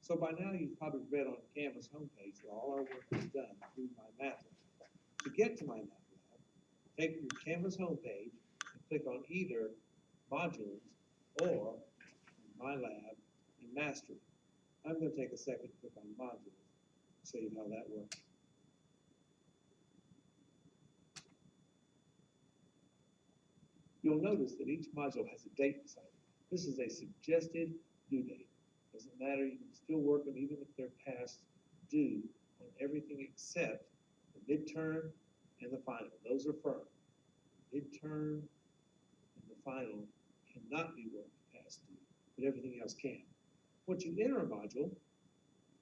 So by now you've probably read on Canvas homepage that all our work is done through my math lab. To get to my math lab, take your Canvas homepage and click on either modules or my lab and mastery. I'm going to take a second to click on modules and show you how that works. You'll notice that each module has a date beside it. This is a suggested due date. Doesn't matter, you can still work them even if they're past due on everything except the midterm and the final. Those are firm. Midterm and the final cannot be worked past due, but everything else can. Once you enter a module,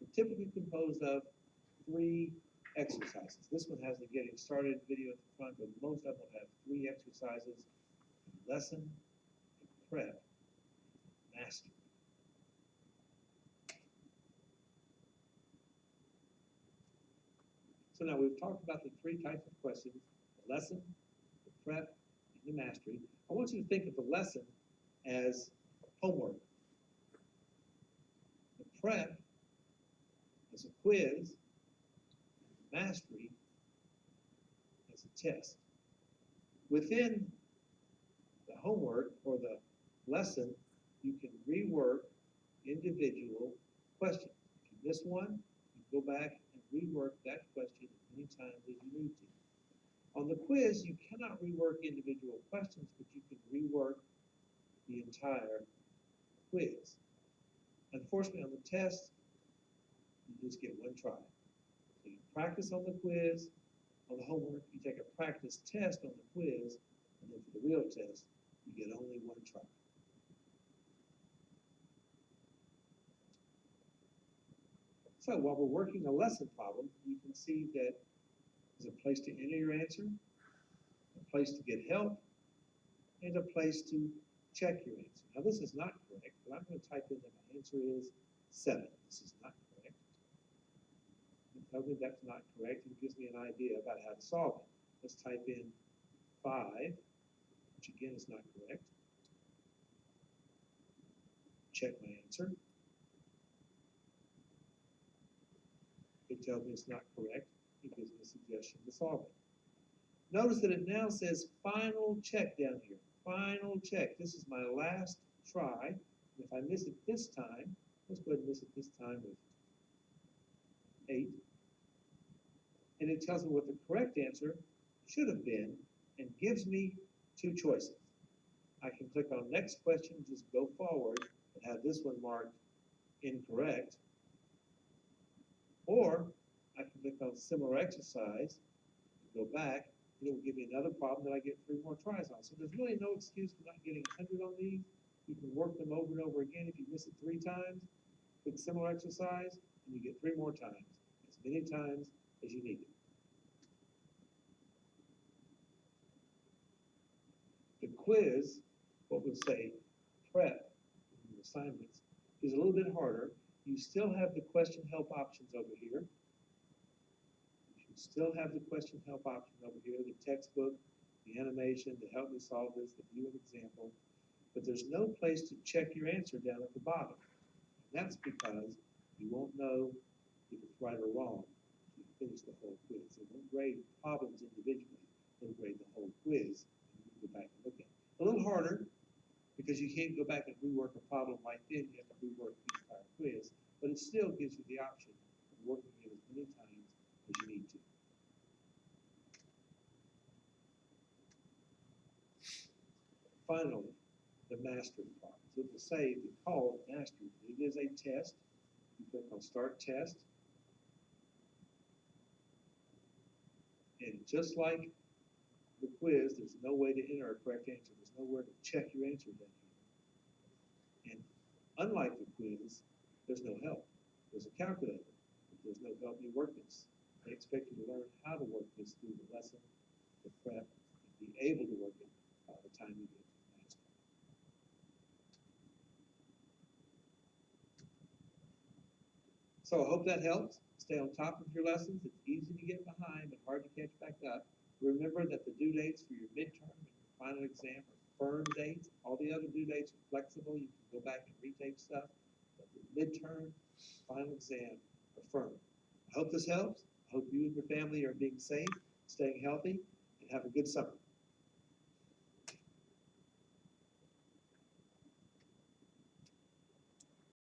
they're typically composed of 3 exercises. This one has the getting started video at the front, but most of them will have 3 exercises: lesson, prep, mastery. So now we've talked about the 3 types of questions: the lesson, the prep, and the mastery. I want you to think of the lesson as homework, the prep as a quiz, and the mastery as a test. Within the homework or the lesson, you can rework individual questions. If you miss one, you go back and rework that question as many times as you need to. On the quiz, you cannot rework individual questions, but you can rework the entire quiz. Unfortunately, on the test, you just get 1 try. So you practice on the quiz, on the homework, you take a practice test on the quiz, and then for the real test, you get only 1 try. So while we're working a lesson problem, you can see that there's a place to enter your answer, a place to get help, and a place to check your answer. Now this is not correct, but I'm going to type in that my answer is 7. This is not correct. It tells me that's not correct and gives me an idea about how to solve it. Let's type in 5, which again is not correct. Check my answer. It tells me it's not correct. It gives me a suggestion to solve it. Notice that it now says final check down here. Final check. This is my last try. If I miss it this time, let's go ahead and miss it this time with 8. And it tells me what the correct answer should have been and gives me 2 choices. I can click on next question, just go forward, and have this one marked incorrect. Or I can click on similar exercise, go back, and it will give me another problem that I get 3 more tries on. So there's really no excuse for not getting 100 on these. You can work them over and over again. If you miss it 3 times, click similar exercise, and you get 3 more times, as many times as you need it. The quiz, what we'll say prep assignments, is a little bit harder. You still have the question help options over here. You still have the question help option over here, the textbook, the animation, to help me solve this, the view an example. But there's no place to check your answer down at the bottom. And that's because you won't know if it's right or wrong if you finish the whole quiz. It won't grade problems individually. It'll grade the whole quiz, and you can go back and look at it. A little harder, because you can't go back and rework a problem right then. You have to rework the entire quiz, but it still gives you the option of working it as many times as you need to. Finally, the mastery problem. So it will say the call mastery. It is a test. You click on Start Test, and just like the quiz, there's no way to enter a correct answer. There's nowhere to check your answer down here. And unlike the quiz, there's no help. There's a calculator, but there's no help me work this. They expect you to learn how to work this through the lesson, the prep, and be able to work it by the time you get to the mastery. So I hope that helps. Stay on top of your lessons. It's easy to get behind, but hard to catch back up. Remember that the due dates for your midterm and your final exam are firm dates. All the other due dates are flexible. You can go back and retake stuff. but the midterm, final exam are firm. I hope this helps. I hope you and your family are being safe, staying healthy, and have a good summer.